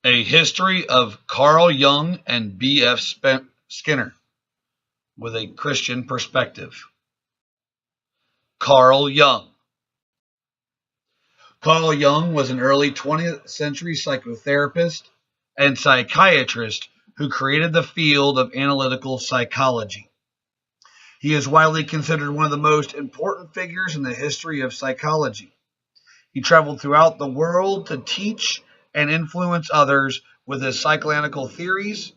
A History of Carl Jung and B.F. Skinner with a Christian Perspective. Carl Jung. Carl Jung was an early 20th century psychotherapist and psychiatrist who created the field of analytical psychology. He is widely considered one of the most important figures in the history of psychology. He traveled throughout the world to teach and influence others with his psychoanalytical theories.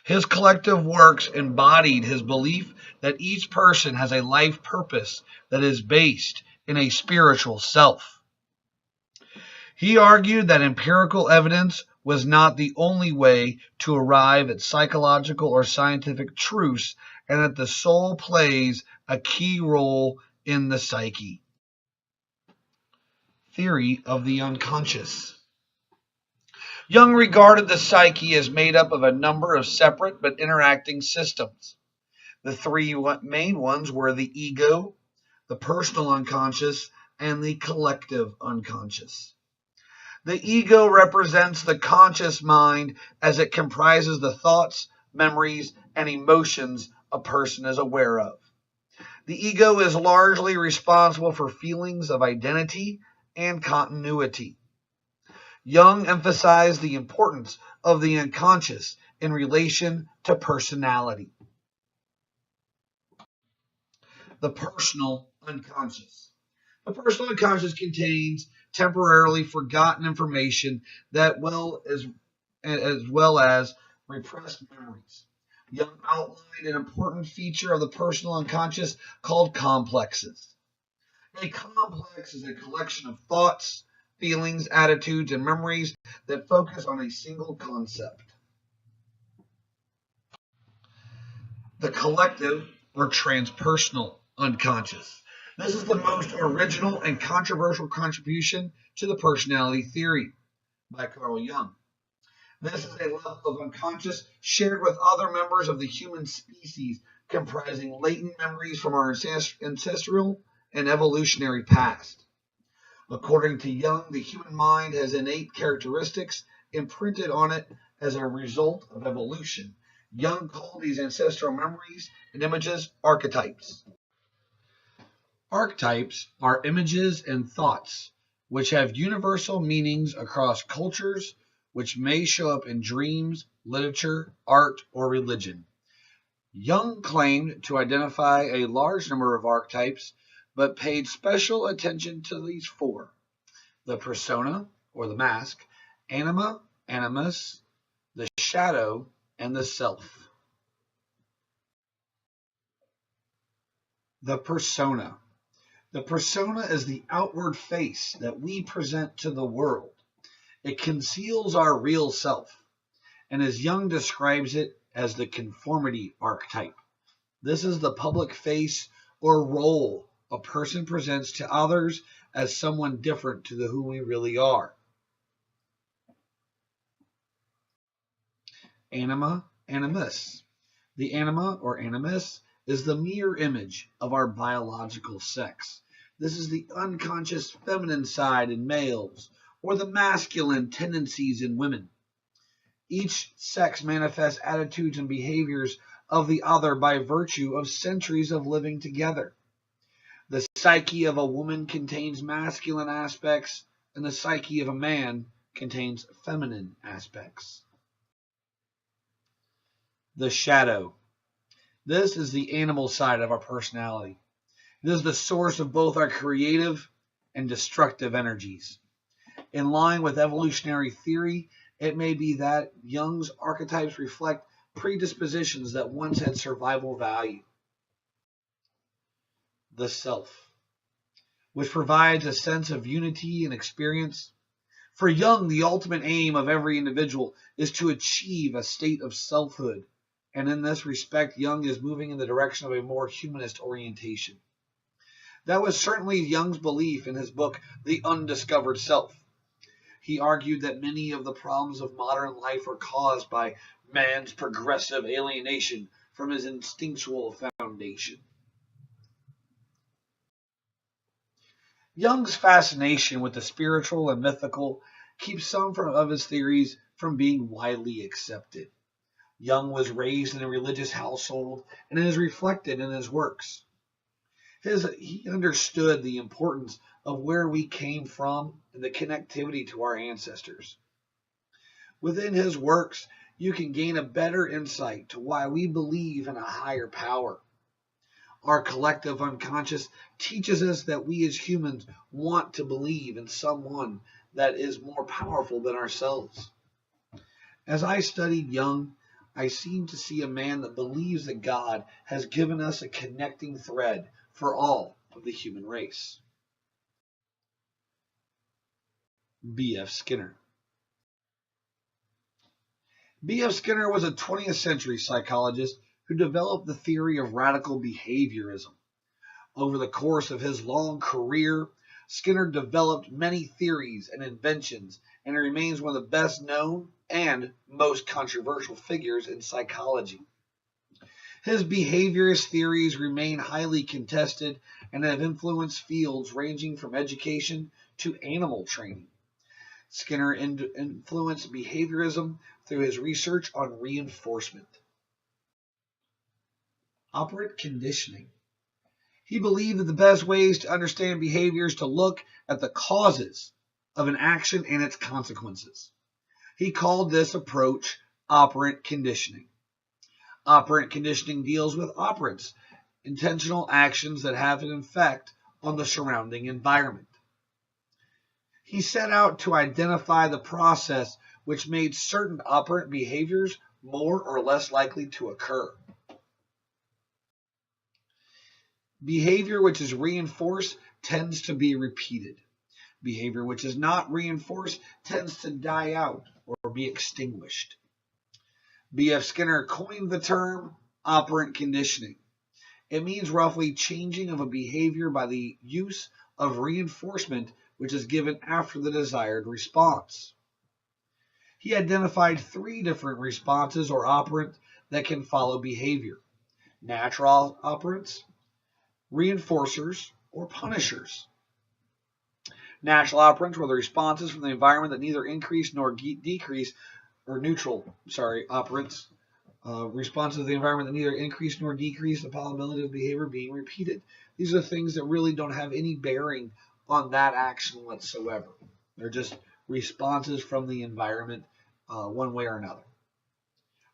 His collective works embodied his belief that each person has a life purpose that is based in a spiritual self. He argued that empirical evidence was not the only way to arrive at psychological or scientific truths, and that the soul plays a key role in the psyche. Theory of the unconscious. Jung regarded the psyche as made up of a number of separate but interacting systems. The three main ones were the ego, the personal unconscious, and the collective unconscious. The ego represents the conscious mind as it comprises the thoughts, memories, and emotions a person is aware of. The ego is largely responsible for feelings of identity and continuity. Jung emphasized the importance of the unconscious in relation to personality. The personal unconscious. The personal unconscious contains temporarily forgotten information as well as repressed memories. Jung outlined an important feature of the personal unconscious called complexes. A complex is a collection of thoughts, feelings, attitudes, and memories that focus on a single concept. The collective or transpersonal unconscious. This is the most original and controversial contribution to the personality theory by Carl Jung. This is a level of unconscious shared with other members of the human species, comprising latent memories from our ancestral and evolutionary past. According to Jung, the human mind has innate characteristics imprinted on it as a result of evolution. Jung called these ancestral memories and images archetypes. Archetypes are images and thoughts which have universal meanings across cultures, which may show up in dreams, literature, art, or religion. Jung claimed to identify a large number of archetypes, but paid special attention to these four: the persona, or the mask, anima, animus, the shadow, and the self. The persona. The persona is the outward face that we present to the world. It conceals our real self, and as Jung describes it as the conformity archetype. This is the public face or role a person presents to others as someone different to who we really are. Anima, animus. The anima or animus is the mirror image of our biological sex. This is the unconscious feminine side in males, or the masculine tendencies in women. Each sex manifests attitudes and behaviors of the other by virtue of centuries of living together. The psyche of a woman contains masculine aspects, and the psyche of a man contains feminine aspects. The shadow. This is the animal side of our personality. It is the source of both our creative and destructive energies. In line with evolutionary theory, it may be that Jung's archetypes reflect predispositions that once had survival value. The self, which provides a sense of unity and experience. For Jung, the ultimate aim of every individual is to achieve a state of selfhood, and in this respect, Jung is moving in the direction of a more humanist orientation. That was certainly Jung's belief in his book, The Undiscovered Self. He argued that many of the problems of modern life are caused by man's progressive alienation from his instinctual foundation. Jung's fascination with the spiritual and mythical keeps some of his theories from being widely accepted. Jung was raised in a religious household, and it is reflected in his works. He understood the importance of where we came from and the connectivity to our ancestors. Within his works, you can gain a better insight to why we believe in a higher power. Our collective unconscious teaches us that we as humans want to believe in someone that is more powerful than ourselves. As I studied Jung, I seemed to see a man that believes that God has given us a connecting thread for all of the human race. B.F. Skinner. B.F. Skinner was a 20th century psychologist who developed the theory of radical behaviorism. Over the course of his long career, Skinner developed many theories and inventions, and he remains one of the best known and most controversial figures in psychology. His behaviorist theories remain highly contested and have influenced fields ranging from education to animal training. Skinner influenced behaviorism through his research on reinforcement. Operant conditioning. He believed that the best ways to understand behavior is to look at the causes of an action and its consequences. He called this approach operant conditioning. Operant conditioning deals with operants, intentional actions that have an effect on the surrounding environment. He set out to identify the process which made certain operant behaviors more or less likely to occur. Behavior which is reinforced tends to be repeated. Behavior which is not reinforced tends to die out or be extinguished. B.F. Skinner coined the term operant conditioning. It means roughly changing of a behavior by the use of reinforcement which is given after the desired response. He identified 3 different responses or operants that can follow behavior: natural operants, reinforcers, or punishers. Natural operants were the responses from the environment that neither increase nor decrease, or operants, responses to the environment that neither increase nor decrease the probability of behavior being repeated. These are things that really don't have any bearing on that action whatsoever. They're just responses from the environment one way or another.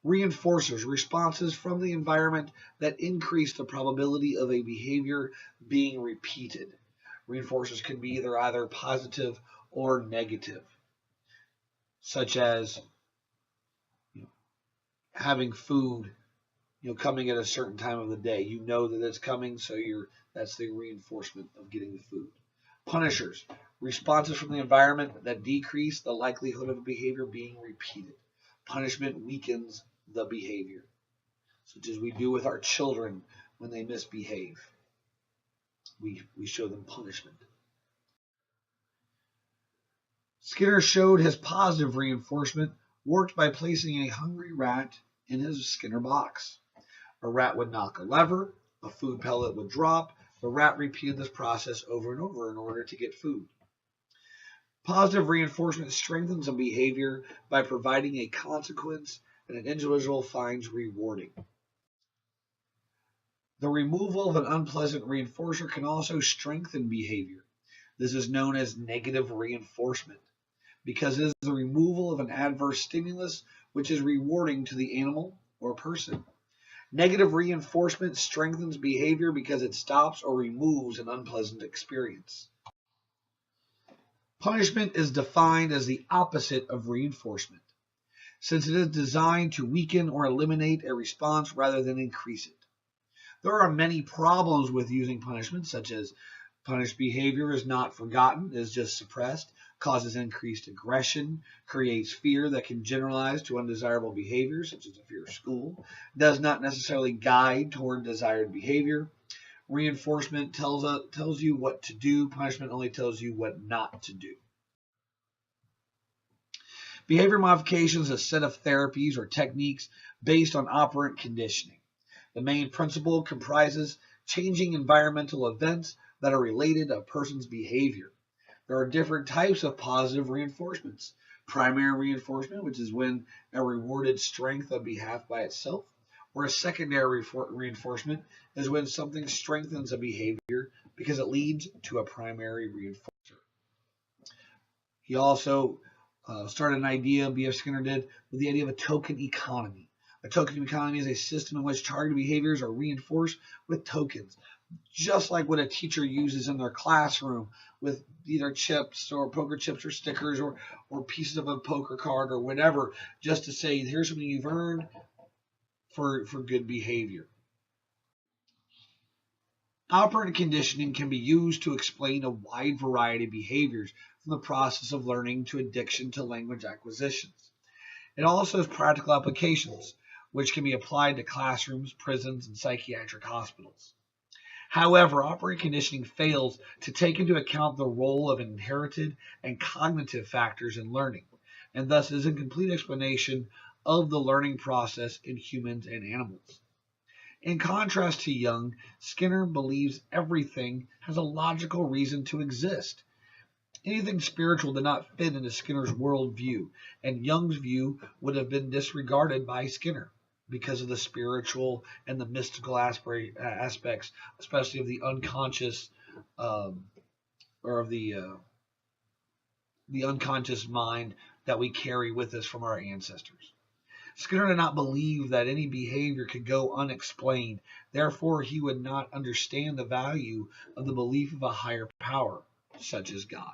Reinforcers, responses from the environment that increase the probability of a behavior being repeated. Reinforcers can be either positive or negative, such as having food coming at a certain time of the day. You know that it's coming, so that's the reinforcement of getting the food. Punishers, responses from the environment that decrease the likelihood of a behavior being repeated. Punishment weakens the behavior, such as we do with our children when they misbehave. We show them punishment. Skinner showed his positive reinforcement worked by placing a hungry rat in his Skinner box. A rat would knock a lever, a food pellet would drop. The rat repeated this process over and over in order to get food. Positive reinforcement strengthens a behavior by providing a consequence that an individual finds rewarding. The removal of an unpleasant reinforcer can also strengthen behavior. This is known as negative reinforcement, because it is the removal of an adverse stimulus which is rewarding to the animal or person. Negative reinforcement strengthens behavior because it stops or removes an unpleasant experience. Punishment is defined as the opposite of reinforcement, since it is designed to weaken or eliminate a response rather than increase it. There are many problems with using punishment, such as punished behavior is not forgotten, is just suppressed, causes increased aggression, creates fear that can generalize to undesirable behaviors, such as a fear of school, does not necessarily guide toward desired behavior. Reinforcement tells you what to do. Punishment only tells you what not to do. Behavior modification is a set of therapies or techniques based on operant conditioning. The main principle comprises changing environmental events that are related to a person's behavior. There are different types of positive reinforcements. Primary reinforcement, which is when a rewarded strength on behalf by itself, or a secondary reinforcement is when something strengthens a behavior because it leads to a primary reinforcer. He also started an idea, B.F. Skinner did, with the idea of a token economy. A token economy is a system in which targeted behaviors are reinforced with tokens, just like what a teacher uses in their classroom with either chips or poker chips or stickers or pieces of a poker card or whatever, just to say, here's something you've earned for good behavior. Operant conditioning can be used to explain a wide variety of behaviors, from the process of learning to addiction to language acquisitions. It also has practical applications, which can be applied to classrooms, prisons, and psychiatric hospitals. However, operant conditioning fails to take into account the role of inherited and cognitive factors in learning, and thus is a complete explanation of the learning process in humans and animals. In contrast to Jung, Skinner believes everything has a logical reason to exist. Anything spiritual did not fit into Skinner's worldview, and Jung's view would have been disregarded by Skinner because of the spiritual and the mystical aspects, especially of the unconscious or of the unconscious mind that we carry with us from our ancestors. Skinner did not believe that any behavior could go unexplained. Therefore, he would not understand the value of the belief of a higher power, such as God.